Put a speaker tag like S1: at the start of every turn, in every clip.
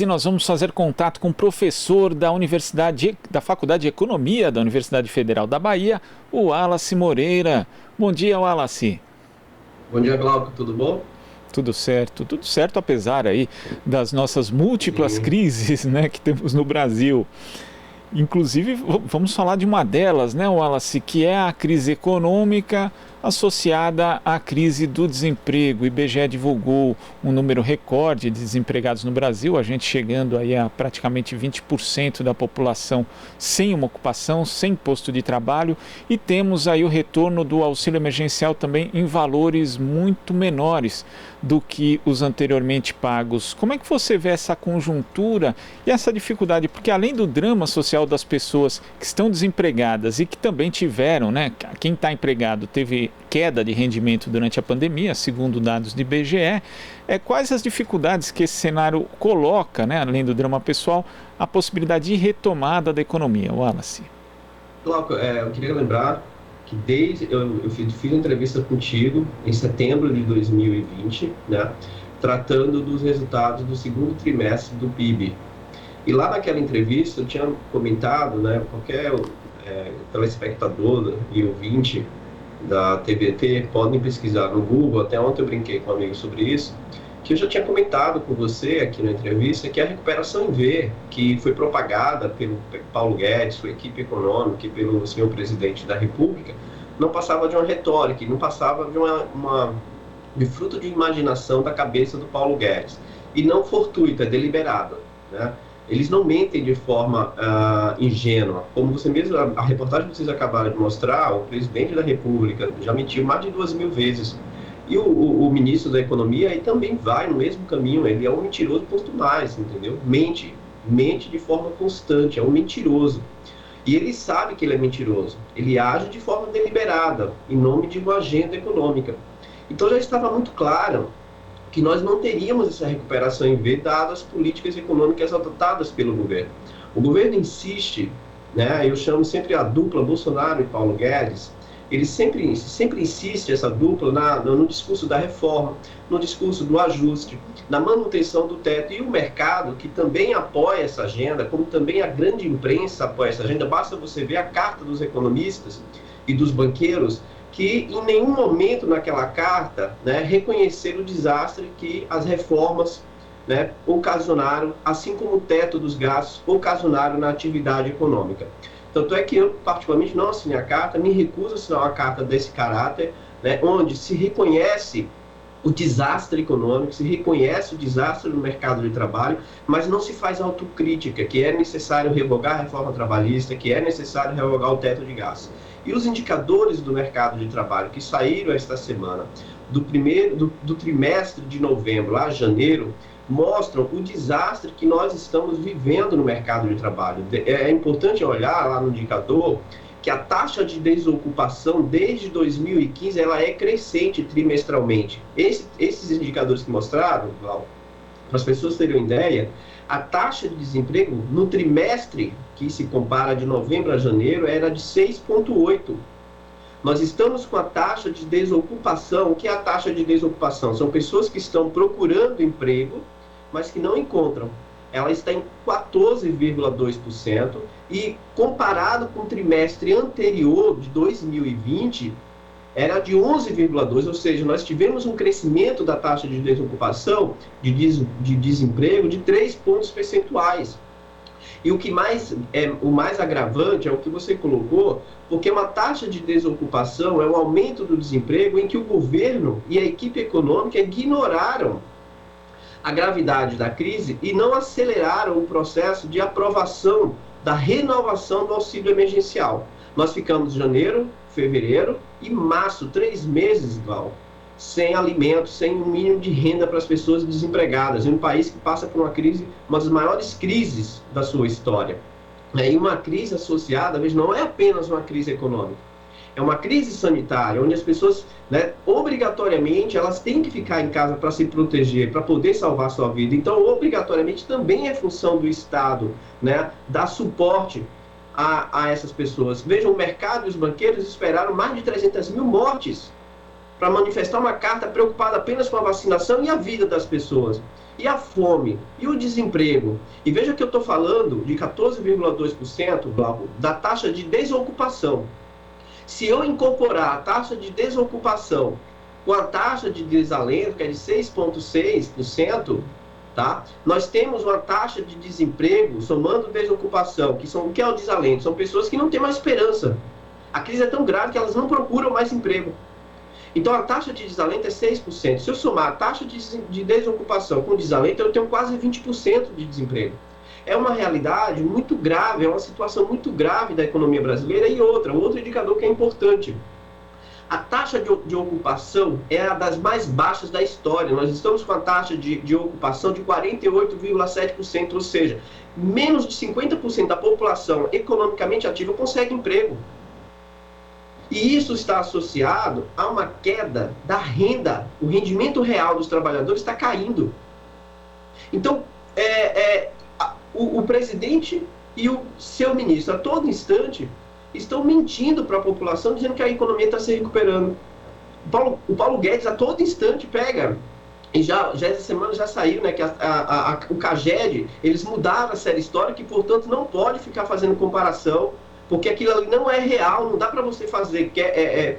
S1: e nós vamos fazer contato com o professor da Faculdade de Economia da Universidade Federal da Bahia, o Wallace Moreira. Bom dia, Wallace.
S2: Bom dia, Glauco, tudo bom?
S1: Tudo certo, apesar aí das nossas múltiplas crises, né, que temos no Brasil. Inclusive, vamos falar de uma delas, né, Wallace, que é a crise econômica associada à crise do desemprego. O IBGE divulgou um número recorde de desempregados no Brasil, a gente chegando aí a praticamente 20% da população sem uma ocupação, sem posto de trabalho, e temos aí o retorno do auxílio emergencial também em valores muito menores do que os anteriormente pagos. Como é que você vê essa conjuntura e essa dificuldade? Porque além do drama social das pessoas que estão desempregadas e que também tiveram, né, quem está empregado teve queda de rendimento durante a pandemia, segundo dados do IBGE, quais as dificuldades que esse cenário coloca, né, além do drama pessoal, a possibilidade de retomada da economia, Wallace?
S2: Glauco, eu queria lembrar que eu fiz entrevista contigo em setembro de 2020, né, tratando dos resultados do segundo trimestre do PIB. E lá naquela entrevista eu tinha comentado, né, qualquer telespectador e ouvinte da TVT podem pesquisar no Google, até ontem eu brinquei com um amigo sobre isso, que eu já tinha comentado com você aqui na entrevista que a recuperação em V, que foi propagada pelo Paulo Guedes, sua equipe econômica e pelo senhor presidente da República, não passava de uma retórica, não passava de fruto de imaginação da cabeça do Paulo Guedes, e não fortuita, deliberada, né? Eles não mentem de forma ingênua. Como você mesmo, a reportagem que vocês acabaram de mostrar, o presidente da República já mentiu mais de 2.000 vezes. E o ministro da Economia aí também vai no mesmo caminho. Ele é um mentiroso posto mais, entendeu? Mente de forma constante, é um mentiroso. E ele sabe que ele é mentiroso. Ele age de forma deliberada, em nome de uma agenda econômica. Então já estava muito claro que nós não teríamos essa recuperação em V, dadas as políticas econômicas adotadas pelo governo. O governo insiste, né, eu chamo sempre a dupla Bolsonaro e Paulo Guedes, ele sempre insiste, essa dupla, no discurso da reforma, no discurso do ajuste, na manutenção do teto, e o mercado, que também apoia essa agenda, como também a grande imprensa apoia essa agenda. Basta você ver a carta dos economistas e dos banqueiros, que em nenhum momento naquela carta, né, reconheceram o desastre que as reformas, né, ocasionaram, assim como o teto dos gastos ocasionaram na atividade econômica. Tanto é que eu, particularmente, não assinei a carta, me recuso a assinar uma carta desse caráter, né, onde se reconhece o desastre econômico, se reconhece o desastre no mercado de trabalho, mas não se faz autocrítica, que é necessário revogar a reforma trabalhista, que é necessário revogar o teto de gastos. E os indicadores do mercado de trabalho que saíram esta semana, do trimestre de novembro a janeiro, mostram o desastre que nós estamos vivendo no mercado de trabalho. É importante olhar lá no indicador que a taxa de desocupação desde 2015 ela é crescente trimestralmente. Esses indicadores que mostraram, para as pessoas terem uma ideia, a taxa de desemprego no trimestre, que se compara de novembro a janeiro, era de 6,8%. Nós estamos com a taxa de desocupação. O que é a taxa de desocupação? São pessoas que estão procurando emprego, mas que não encontram. Ela está em 14,2%, e comparado com o trimestre anterior, de 2020, era de 11,2%, ou seja, nós tivemos um crescimento da taxa de desocupação, de desemprego, de 3 pontos percentuais. E o mais agravante é o que você colocou, porque uma taxa de desocupação é um aumento do desemprego em que o governo e a equipe econômica ignoraram a gravidade da crise e não aceleraram o processo de aprovação da renovação do auxílio emergencial. Nós ficamos janeiro, fevereiro e março, 3 meses, Val, sem alimentos, sem um mínimo de renda para as pessoas desempregadas, em um país que passa por uma crise, uma das maiores crises da sua história. E uma crise associada, veja, não é apenas uma crise econômica, é uma crise sanitária, onde as pessoas, né, obrigatoriamente, elas têm que ficar em casa para se proteger, para poder salvar sua vida. Então, obrigatoriamente, também é função do Estado, né, dar suporte a essas pessoas. Vejam, o mercado e os banqueiros esperaram mais de 300 mil mortes para manifestar uma carta preocupada apenas com a vacinação e a vida das pessoas. E a fome? E o desemprego? E veja que eu estou falando de 14,2%, Glauco, da taxa de desocupação. Se eu incorporar a taxa de desocupação com a taxa de desalento, que é de 6,6%, tá? Nós temos uma taxa de desemprego, somando desocupação, o que é o desalento? São pessoas que não têm mais esperança. A crise é tão grave que elas não procuram mais emprego. Então, a taxa de desalento é 6%. Se eu somar a taxa de desocupação com desalento, eu tenho quase 20% de desemprego. É uma realidade muito grave, é uma situação muito grave da economia brasileira. E outro indicador que é importante. A taxa de ocupação é a das mais baixas da história. Nós estamos com a taxa de ocupação de 48,7%, ou seja, menos de 50% da população economicamente ativa consegue emprego. E isso está associado a uma queda da renda. O rendimento real dos trabalhadores está caindo. Então, o presidente e o seu ministro, a todo instante, estão mentindo para a população, dizendo que a economia está se recuperando. O Paulo Guedes, a todo instante, pega, e já essa semana já saiu, né, que o CAGED, eles mudaram a série histórica e, portanto, não pode ficar fazendo comparação, porque aquilo ali não é real, não dá para você fazer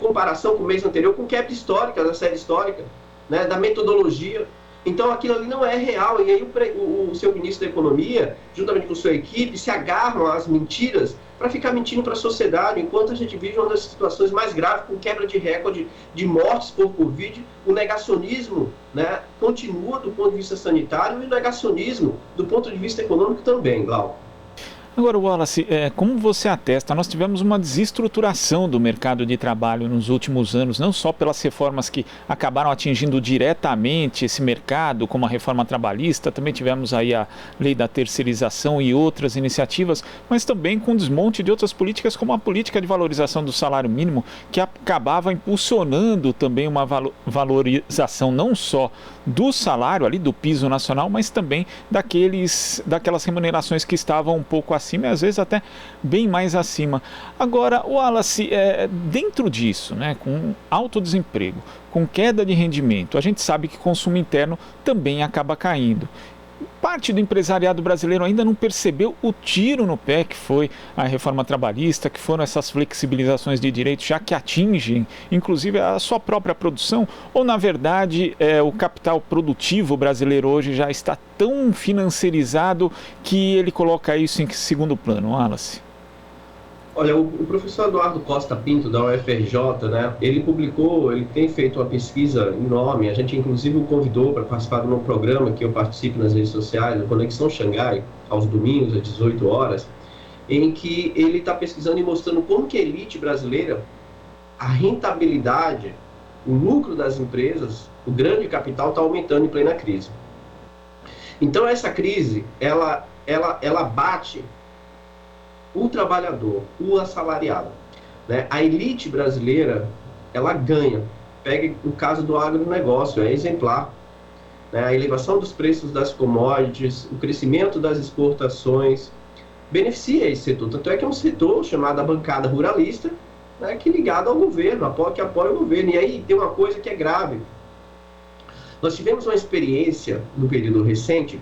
S2: comparação com o mês anterior com quebra histórica, da série histórica, né, da metodologia. Então, aquilo ali não é real. E aí o seu ministro da Economia, juntamente com sua equipe, se agarram às mentiras para ficar mentindo para a sociedade, enquanto a gente vive uma das situações mais graves, com quebra de recorde de mortes por Covid. O negacionismo, né, continua do ponto de vista sanitário e o negacionismo do ponto de vista econômico também, Glauco.
S1: Agora, Wallace, como você atesta, nós tivemos uma desestruturação do mercado de trabalho nos últimos anos, não só pelas reformas que acabaram atingindo diretamente esse mercado, como a reforma trabalhista, também tivemos aí a lei da terceirização e outras iniciativas, mas também com desmonte de outras políticas, como a política de valorização do salário mínimo, que acabava impulsionando também uma valorização não só do salário ali, do piso nacional, mas também daquelas remunerações que estavam um pouco acima e às vezes até bem mais acima. Agora, Wallace, dentro disso, né, com alto desemprego, com queda de rendimento, a gente sabe que o consumo interno também acaba caindo. Parte do empresariado brasileiro ainda não percebeu o tiro no pé que foi a reforma trabalhista, que foram essas flexibilizações de direitos, já que atingem, inclusive, a sua própria produção, ou, na verdade, o capital produtivo brasileiro hoje já está tão financiarizado que ele coloca isso em segundo plano, Wallace?
S2: Olha, o professor Eduardo Costa Pinto, da UFRJ, né, ele tem feito uma pesquisa enorme, a gente inclusive o convidou para participar de um programa que eu participo nas redes sociais, o Conexão Xangai, aos domingos, às 18 horas, em que ele está pesquisando e mostrando como que a elite brasileira, a rentabilidade, o lucro das empresas, o grande capital está aumentando em plena crise. Então essa crise, ela bate o trabalhador, o assalariado, né? A elite brasileira, ela ganha. Pega o caso do agronegócio, é exemplar, né? A elevação dos preços das commodities, o crescimento das exportações, beneficia esse setor. Tanto é que é um setor chamado a bancada ruralista, né, que é ligado ao governo, que apoia o governo. E aí tem uma coisa que é grave. Nós tivemos uma experiência, no período recente,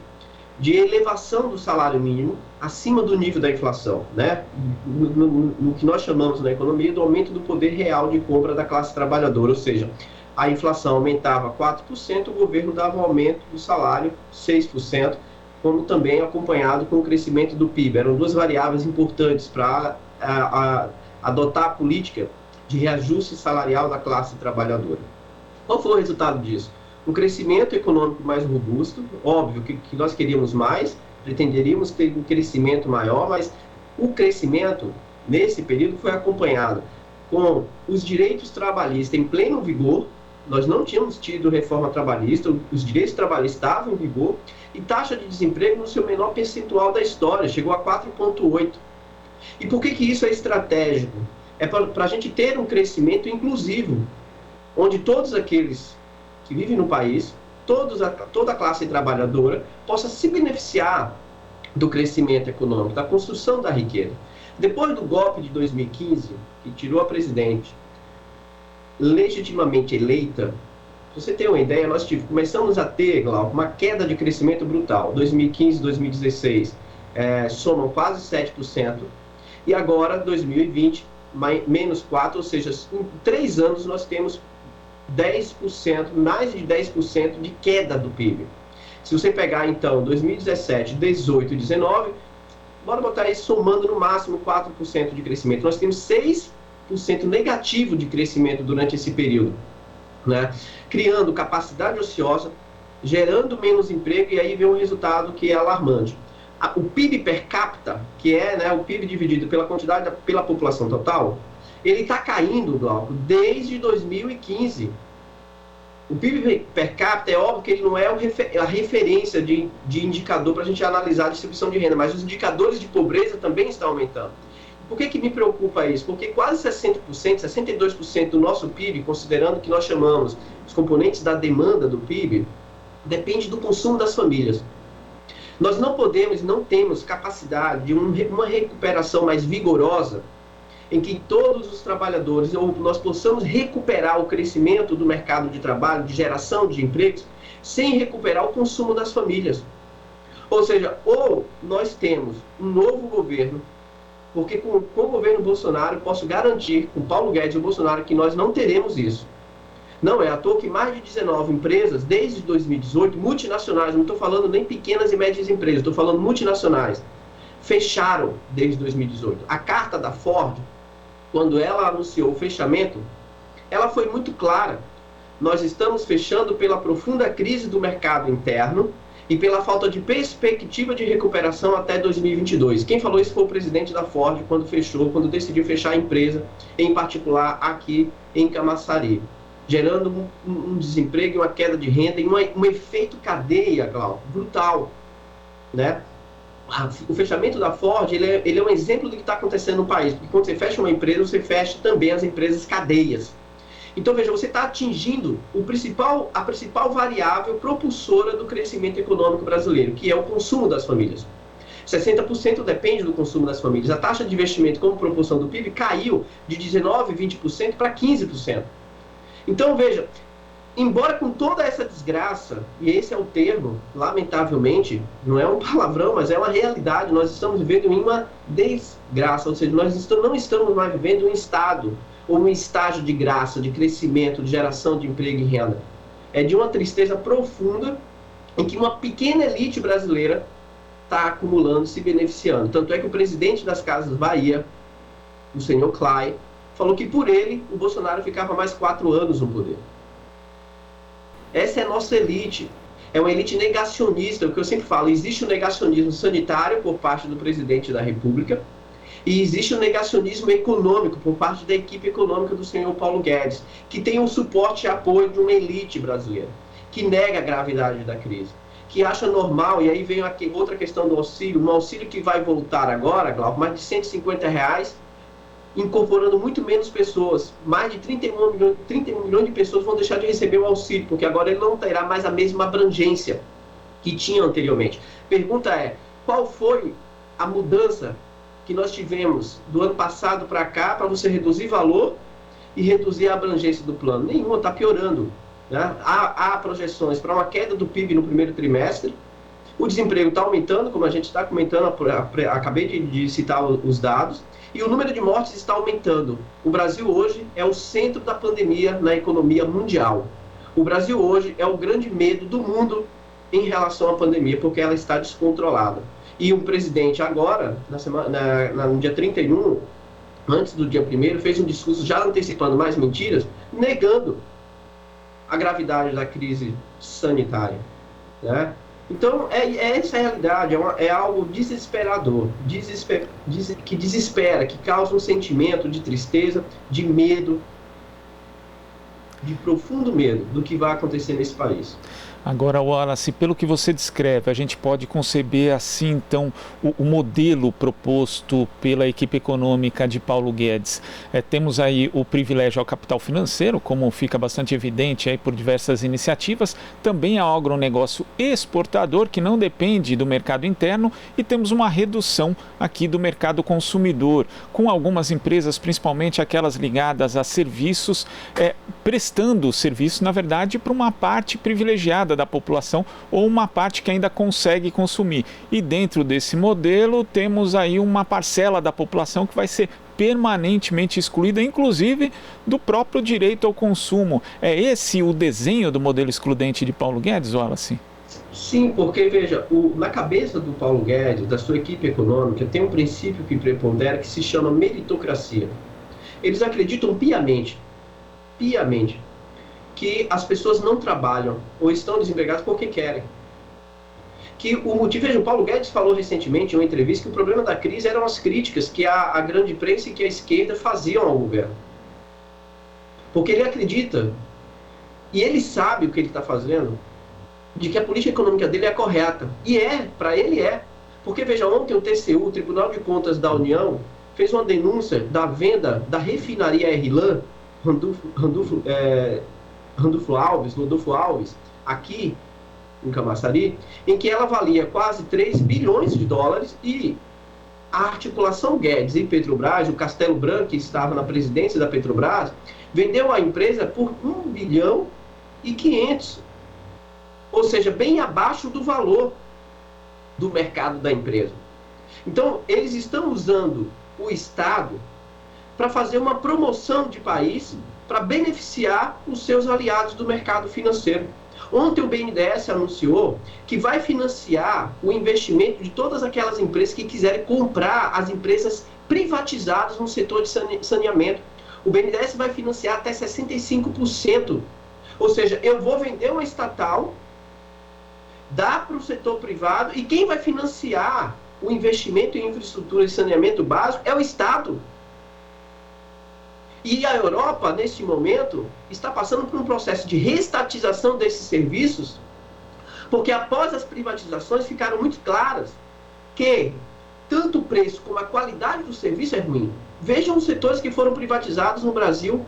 S2: de elevação do salário mínimo acima do nível da inflação, né? No que nós chamamos na economia do aumento do poder real de compra da classe trabalhadora, ou seja, a inflação aumentava 4%, o governo dava um aumento do salário 6%, como também acompanhado com o crescimento do PIB. Eram duas variáveis importantes para adotar a política de reajuste salarial da classe trabalhadora. Qual foi o resultado disso? Um crescimento econômico mais robusto, óbvio que nós queríamos mais, pretenderíamos ter um crescimento maior, mas o crescimento, nesse período, foi acompanhado com os direitos trabalhistas em pleno vigor. Nós não tínhamos tido reforma trabalhista, os direitos trabalhistas estavam em vigor, e taxa de desemprego no seu menor percentual da história, chegou a 4,8%. E por que isso é estratégico? É para a gente ter um crescimento inclusivo, onde todos aqueles que vivem no país, toda a classe trabalhadora, possa se beneficiar do crescimento econômico, da construção da riqueza. Depois do golpe de 2015, que tirou a presidente legitimamente eleita, você ter uma ideia, nós começamos a ter, Glauco, uma queda de crescimento brutal. 2015, 2016 somam quase 7%, e agora, 2020, menos 4%, ou seja, em 3 anos nós temos 10%, mais de 10% de queda do PIB. Se você pegar, então, 2017, 18 e 19, bora botar aí somando no máximo 4% de crescimento. Nós temos 6% negativo de crescimento durante esse período, né? Criando capacidade ociosa, gerando menos emprego, e aí vem um resultado que é alarmante. O PIB per capita, que é, né, o PIB dividido pela quantidade, pela população total, ele está caindo, Glauco, desde 2015. O PIB per capita, é óbvio que ele não é a referência de indicador para a gente analisar a distribuição de renda, mas os indicadores de pobreza também estão aumentando. Por que me preocupa isso? Porque quase 60%, 62% do nosso PIB, considerando que nós chamamos os componentes da demanda do PIB, depende do consumo das famílias. Nós não podemos, não temos capacidade de uma recuperação mais vigorosa em que todos os trabalhadores, ou nós possamos recuperar o crescimento do mercado de trabalho, de geração de empregos, sem recuperar o consumo das famílias. Ou seja, ou nós temos um novo governo, porque com o governo Bolsonaro eu posso garantir, com Paulo Guedes e o Bolsonaro, que nós não teremos isso. Não é à toa que mais de 19 empresas, desde 2018, multinacionais, não estou falando nem pequenas e médias empresas, estou falando multinacionais, fecharam desde 2018. A carta da Ford, quando ela anunciou o fechamento, ela foi muito clara. Nós estamos fechando pela profunda crise do mercado interno e pela falta de perspectiva de recuperação até 2022. Quem falou isso foi o presidente da Ford quando decidiu fechar a empresa, em particular aqui em Camaçari, gerando um desemprego e uma queda de renda e um efeito cadeia, Glauco, brutal, né? O fechamento da Ford, ele é um exemplo do que está acontecendo no país, porque quando você fecha uma empresa, você fecha também as empresas cadeias. Então, veja, você está atingindo a principal variável propulsora do crescimento econômico brasileiro, que é o consumo das famílias. 60% depende do consumo das famílias. A taxa de investimento como proporção do PIB caiu de 19%, 20% para 15%. Então, veja, embora com toda essa desgraça, e esse é o termo, lamentavelmente, não é um palavrão, mas é uma realidade, nós estamos vivendo em uma desgraça, ou seja, nós não estamos mais vivendo um estado, ou um estágio de graça, de crescimento, de geração de emprego e renda. É de uma tristeza profunda em que uma pequena elite brasileira está acumulando, se beneficiando. Tanto é que o presidente das Casas Bahia, o senhor Clay, falou que por ele o Bolsonaro ficava mais 4 anos no poder. Essa é a nossa elite. É uma elite negacionista, o que eu sempre falo, existe o negacionismo sanitário por parte do presidente da República e existe o negacionismo econômico por parte da equipe econômica do senhor Paulo Guedes, que tem o suporte e apoio de uma elite brasileira, que nega a gravidade da crise, que acha normal, e aí vem outra questão do auxílio, um auxílio que vai voltar agora, Glauco, mais de R$150, incorporando muito menos pessoas. Mais de 31 milhões de pessoas vão deixar de receber o auxílio, porque agora ele não terá mais a mesma abrangência que tinha anteriormente. Pergunta é, qual foi a mudança que nós tivemos do ano passado para cá para você reduzir valor e reduzir a abrangência do plano? Nenhuma, está piorando, né? Há projeções para uma queda do PIB no primeiro trimestre, o desemprego está aumentando, como a gente está comentando, acabei de citar os dados, e o número de mortes está aumentando. O Brasil hoje é o centro da pandemia na economia mundial. O Brasil hoje é o grande medo do mundo em relação à pandemia, porque ela está descontrolada. E o presidente agora, no dia 31, antes do dia 1º, fez um discurso já antecipando mais mentiras, negando a gravidade da crise sanitária, né? Então, essa é a realidade, é algo desesperador, que desespera, que causa um sentimento de tristeza, de medo, de profundo medo do que vai acontecer nesse país.
S1: Agora, Wallace, pelo que você descreve, a gente pode conceber assim, então, o modelo proposto pela equipe econômica de Paulo Guedes. Temos aí o privilégio ao capital financeiro, como fica bastante evidente aí por diversas iniciativas, também ao agronegócio exportador, que não depende do mercado interno, e temos uma redução aqui do mercado consumidor, com algumas empresas, principalmente aquelas ligadas a serviços, prestando serviço, na verdade, para uma parte privilegiada da população ou uma parte que ainda consegue consumir. E dentro desse modelo temos aí uma parcela da população que vai ser permanentemente excluída, inclusive do próprio direito ao consumo. É esse o desenho do modelo excludente de Paulo Guedes, Wallace?
S2: Sim, porque, veja, na cabeça do Paulo Guedes, da sua equipe econômica, tem um princípio que prepondera que se chama meritocracia. Eles acreditam piamente, que as pessoas não trabalham ou estão desempregadas porque querem. Que o motivo, veja, o Paulo Guedes falou recentemente em uma entrevista que o problema da crise eram as críticas que a grande imprensa e que a esquerda faziam ao governo. Porque ele acredita, e ele sabe o que ele está fazendo, de que a política econômica dele é correta. E para ele é. Porque, veja, ontem o TCU, o Tribunal de Contas da União, fez uma denúncia da venda da refinaria RLAM, Rodolfo Alves, aqui em Camaçari, em que ela valia quase 3 bilhões de dólares e a articulação Guedes e Petrobras, o Castelo Branco, que estava na presidência da Petrobras, vendeu a empresa por 1 bilhão e 500, ou seja, bem abaixo do valor do mercado da empresa. Então, eles estão usando o Estado para fazer uma promoção de país para beneficiar os seus aliados do mercado financeiro. Ontem o BNDES anunciou que vai financiar o investimento de todas aquelas empresas que quiserem comprar as empresas privatizadas no setor de saneamento. O BNDES vai financiar até 65%. Ou seja, eu vou vender uma estatal, dar para o setor privado, e quem vai financiar o investimento em infraestrutura de saneamento básico é o Estado. E a Europa, neste momento, está passando por um processo de reestatização desses serviços, porque após as privatizações ficaram muito claras que tanto o preço como a qualidade do serviço é ruim. Vejam os setores que foram privatizados no Brasil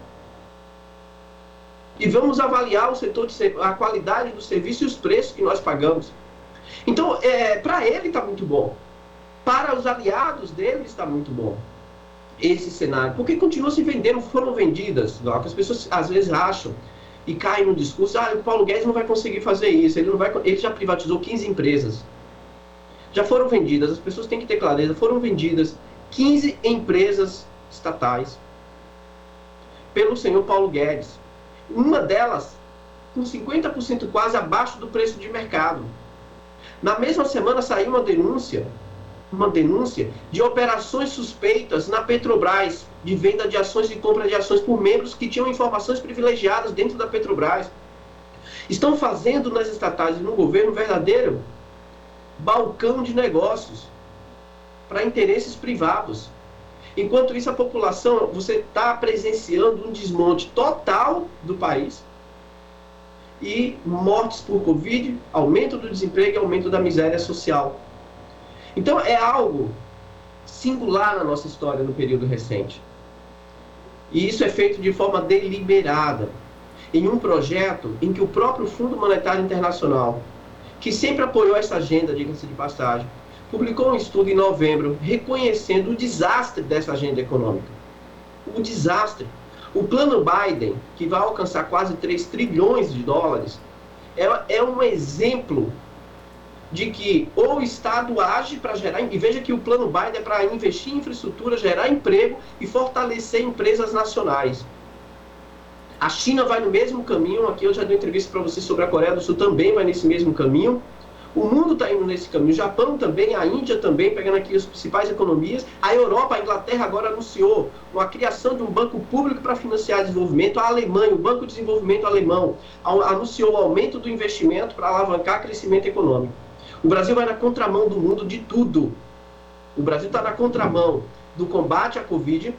S2: e vamos avaliar o setor a qualidade do serviço e os preços que nós pagamos. Então, para ele está muito bom. Para os aliados dele está muito bom esse cenário, porque continua se vendendo, foram vendidas, que as pessoas às vezes acham e caem no discurso, o Paulo Guedes não vai conseguir fazer isso, ele já privatizou 15 empresas, já foram vendidas, as pessoas têm que ter clareza, foram vendidas 15 empresas estatais pelo senhor Paulo Guedes, uma delas com 50% quase abaixo do preço de mercado. Na mesma semana saiu uma denúncia de operações suspeitas na Petrobras, de venda de ações e compra de ações por membros que tinham informações privilegiadas dentro da Petrobras. Estão fazendo nas estatais e no governo um verdadeiro balcão de negócios para interesses privados. Enquanto isso, a população, você está presenciando um desmonte total do país e mortes por Covid, aumento do desemprego e aumento da miséria social. Então, é algo singular na nossa história no período recente. E isso é feito de forma deliberada, em um projeto em que o próprio Fundo Monetário Internacional, que sempre apoiou essa agenda, diga-se de passagem, publicou um estudo em novembro reconhecendo o desastre dessa agenda econômica. O desastre. O plano Biden, que vai alcançar quase 3 trilhões de dólares, é um exemplo de que ou o Estado age para gerar, e veja que o plano Biden é para investir em infraestrutura, gerar emprego e fortalecer empresas nacionais. A China vai no mesmo caminho, aqui eu já dei entrevista para vocês sobre a Coreia do Sul, também vai nesse mesmo caminho. O mundo está indo nesse caminho, o Japão também, a Índia também, pegando aqui as principais economias. A Europa, a Inglaterra agora anunciou a criação de um banco público para financiar desenvolvimento. A Alemanha, o Banco de Desenvolvimento Alemão, anunciou o aumento do investimento para alavancar crescimento econômico. O Brasil vai na contramão do mundo de tudo. O Brasil está na contramão do combate à Covid.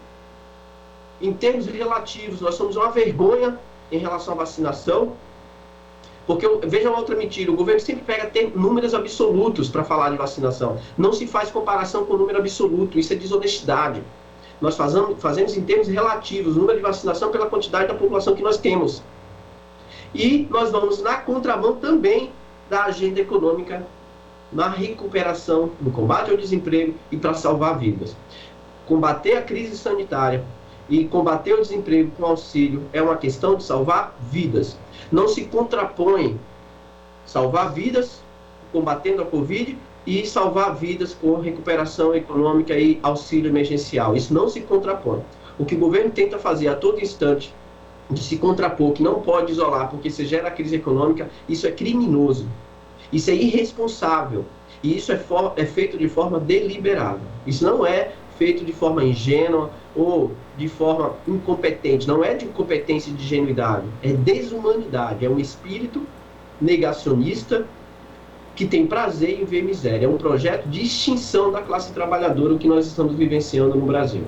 S2: Em termos relativos, nós somos uma vergonha em relação à vacinação. Porque, veja uma outra mentira, o governo sempre pega números absolutos para falar de vacinação. Não se faz comparação com o número absoluto, isso é desonestidade. Nós fazemos em termos relativos, o número de vacinação pela quantidade da população que nós temos. E nós vamos na contramão também da agenda econômica, na recuperação, no combate ao desemprego e para salvar vidas. Combater a crise sanitária e combater o desemprego com auxílio é uma questão de salvar vidas. Não se contrapõe salvar vidas combatendo a Covid e salvar vidas com recuperação econômica e auxílio emergencial. Isso não se contrapõe. O que o governo tenta fazer a todo instante de se contrapor, que não pode isolar porque se gera a crise econômica, isso é criminoso, isso é irresponsável e isso é feito de forma deliberada. Isso não é feito de forma ingênua ou de forma incompetente, não é de incompetência e de ingenuidade, é desumanidade, é um espírito negacionista que tem prazer em ver miséria, é um projeto de extinção da classe trabalhadora, o que nós estamos vivenciando no Brasil.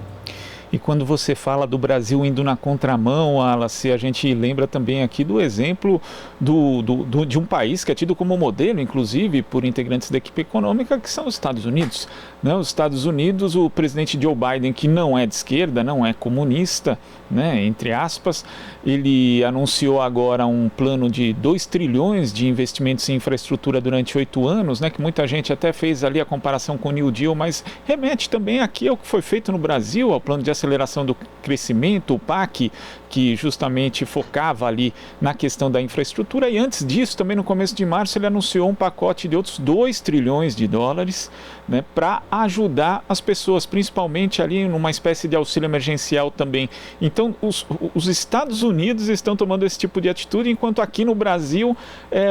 S1: E quando você fala do Brasil indo na contramão, Wallace, a gente lembra também aqui do exemplo de um país que é tido como modelo, inclusive, por integrantes da equipe econômica, que são os Estados Unidos. Né? Os Estados Unidos, o presidente Joe Biden, que não é de esquerda, não é comunista, né, entre aspas, ele anunciou agora um plano de 2 trilhões de investimentos em infraestrutura durante 8 anos, né, que muita gente até fez ali a comparação com o New Deal, mas remete também aqui ao que foi feito no Brasil, ao plano de aceleração do crescimento, o PAC, que justamente focava ali na questão da infraestrutura, e antes disso, também no começo de março, ele anunciou um pacote de outros 2 trilhões de dólares, né, para ajudar as pessoas, principalmente ali numa espécie de auxílio emergencial também. Então, os Estados Unidos estão tomando esse tipo de atitude, enquanto aqui no Brasil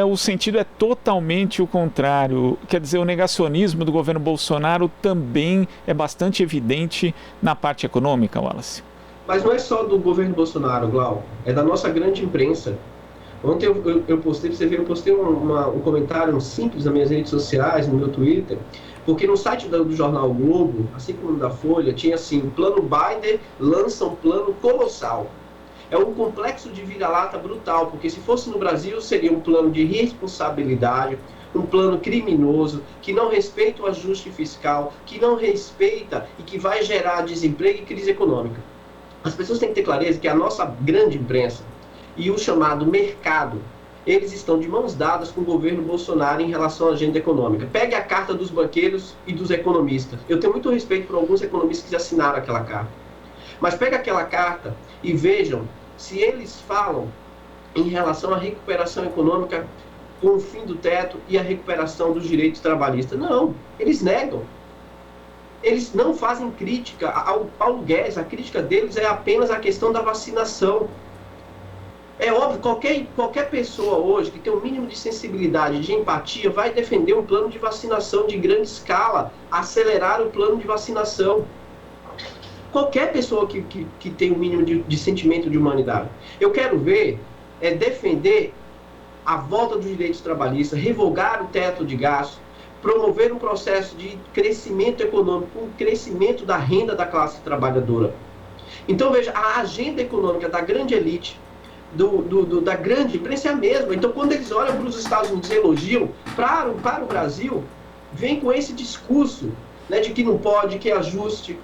S1: o sentido é totalmente o contrário. Quer dizer, o negacionismo do governo Bolsonaro também é bastante evidente na parte econômica, Wallace.
S2: Mas não é só do governo Bolsonaro, Glau, é da nossa grande imprensa. Ontem eu postei, pra você ver, eu postei um comentário simples nas minhas redes sociais, no meu Twitter, porque no site do jornal o Globo, assim como no da Folha, tinha assim, o plano Biden lança um plano colossal. É um complexo de vira-lata brutal, porque se fosse no Brasil seria um plano de responsabilidade, um plano criminoso, que não respeita o ajuste fiscal, que não respeita e que vai gerar desemprego e crise econômica. As pessoas têm que ter clareza que a nossa grande imprensa e o chamado mercado, eles estão de mãos dadas com o governo Bolsonaro em relação à agenda econômica. Pegue a carta dos banqueiros e dos economistas. Eu tenho muito respeito por alguns economistas que assinaram aquela carta. Mas pegue aquela carta e vejam se eles falam em relação à recuperação econômica com o fim do teto e a recuperação dos direitos trabalhistas. Não, eles negam. Eles não fazem crítica ao Paulo Guedes, a crítica deles é apenas a questão da vacinação. É óbvio, qualquer pessoa hoje que tem um mínimo de sensibilidade, de empatia, vai defender um plano de vacinação de grande escala, acelerar o plano de vacinação. Qualquer pessoa que tem um mínimo de sentimento de humanidade. Eu quero ver defender a volta dos direitos trabalhistas, revogar o teto de gastos, promover um processo de crescimento econômico, um crescimento da renda da classe trabalhadora. Então, veja, a agenda econômica da grande elite, da grande imprensa é a mesma. Então, quando eles olham para os Estados Unidos e elogiam, para o Brasil, vem com esse discurso, né, de que não pode, que é ajuste.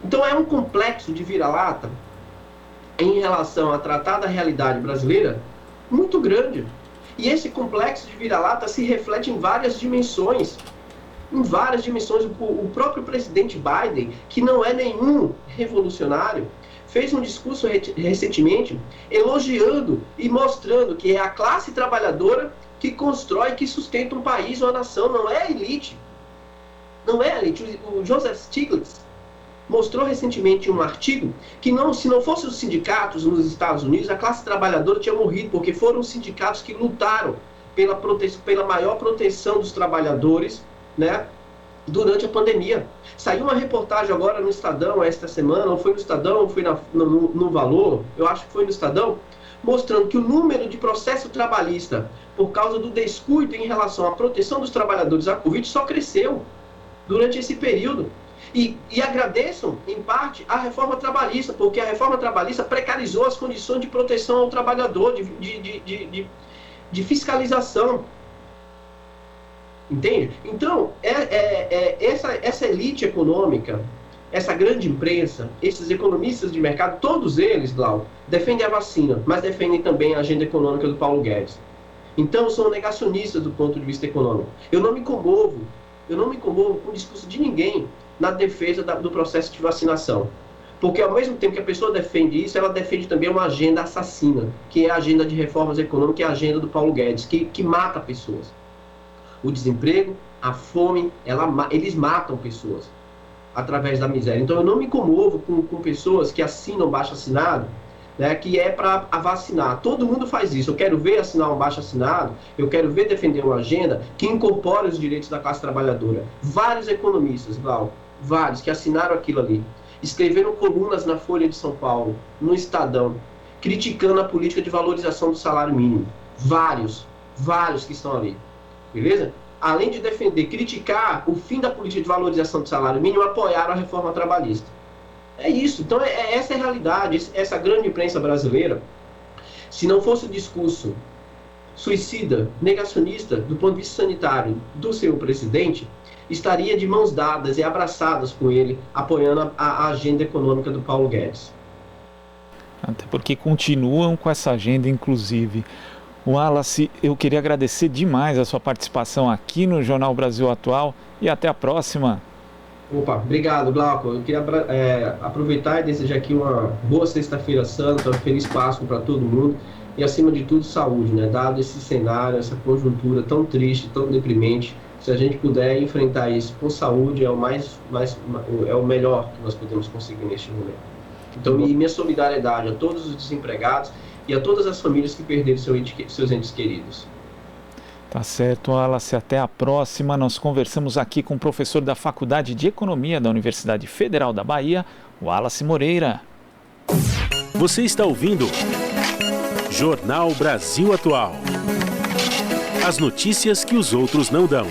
S2: Então, é um complexo de vira-lata em relação a tratar da realidade brasileira muito grande. E esse complexo de vira-lata se reflete em várias dimensões. Em várias dimensões. O próprio presidente Biden, que não é nenhum revolucionário, fez um discurso recentemente elogiando e mostrando que é a classe trabalhadora que constrói, que sustenta um país ou uma nação, não é a elite. Não é a elite. O Joseph Stiglitz mostrou recentemente um artigo que se não fossem os sindicatos nos Estados Unidos, a classe trabalhadora tinha morrido, porque foram os sindicatos que lutaram pela maior proteção dos trabalhadores, né, durante a pandemia. Saiu uma reportagem agora no Estadão, esta semana, ou foi no Estadão, ou foi no Valor, eu acho que foi no Estadão, mostrando que o número de processo trabalhista, por causa do descuido em relação à proteção dos trabalhadores à Covid, só cresceu durante esse período. E agradeçam, em parte, a reforma trabalhista, porque a reforma trabalhista precarizou as condições de proteção ao trabalhador, de fiscalização. Entende? Então, essa elite econômica, essa grande imprensa, esses economistas de mercado, todos eles, Glauco, defendem a vacina, mas defendem também a agenda econômica do Paulo Guedes. Então, são negacionistas do ponto de vista econômico. Eu não me comovo com o discurso de ninguém na defesa do processo de vacinação. Porque, ao mesmo tempo que a pessoa defende isso, ela defende também uma agenda assassina, que é a agenda de reformas econômicas, que é a agenda do Paulo Guedes, que mata pessoas. O desemprego, a fome, eles matam pessoas através da miséria. Então, eu não me comovo com pessoas que assinam baixo-assinado, né, que é para vacinar. Todo mundo faz isso. Eu quero ver assinar um baixo-assinado, eu quero ver defender uma agenda que incorpore os direitos da classe trabalhadora. Vários economistas, Glauco, vários, que assinaram aquilo ali. Escreveram colunas na Folha de São Paulo, no Estadão, criticando a política de valorização do salário mínimo. Vários que estão ali. Beleza? Além de defender, criticar o fim da política de valorização do salário mínimo, apoiaram a reforma trabalhista. É isso. Então, essa é a realidade. Essa grande imprensa brasileira, se não fosse o discurso suicida, negacionista, do ponto de vista sanitário do seu presidente, estaria de mãos dadas e abraçadas com ele, apoiando a agenda econômica do Paulo Guedes.
S1: Até porque continuam com essa agenda, inclusive. Wallace, eu queria agradecer demais a sua participação aqui no Jornal Brasil Atual e até a próxima.
S2: Opa, obrigado, Glauco. Eu queria aproveitar e desejar aqui uma boa sexta-feira santa, um feliz Páscoa para todo mundo e, acima de tudo, saúde, né? Dado esse cenário, essa conjuntura tão triste, tão deprimente, se a gente puder enfrentar isso com saúde, é o melhor que nós podemos conseguir neste momento. Então, minha solidariedade a todos os desempregados e a todas as famílias que perderam seus entes queridos.
S1: Tá certo, Wallace. Até a próxima. Nós conversamos aqui com o professor da Faculdade de Economia da Universidade Federal da Bahia, Wallace Moreira.
S3: Você está ouvindo Jornal Brasil Atual. As notícias que os outros não dão.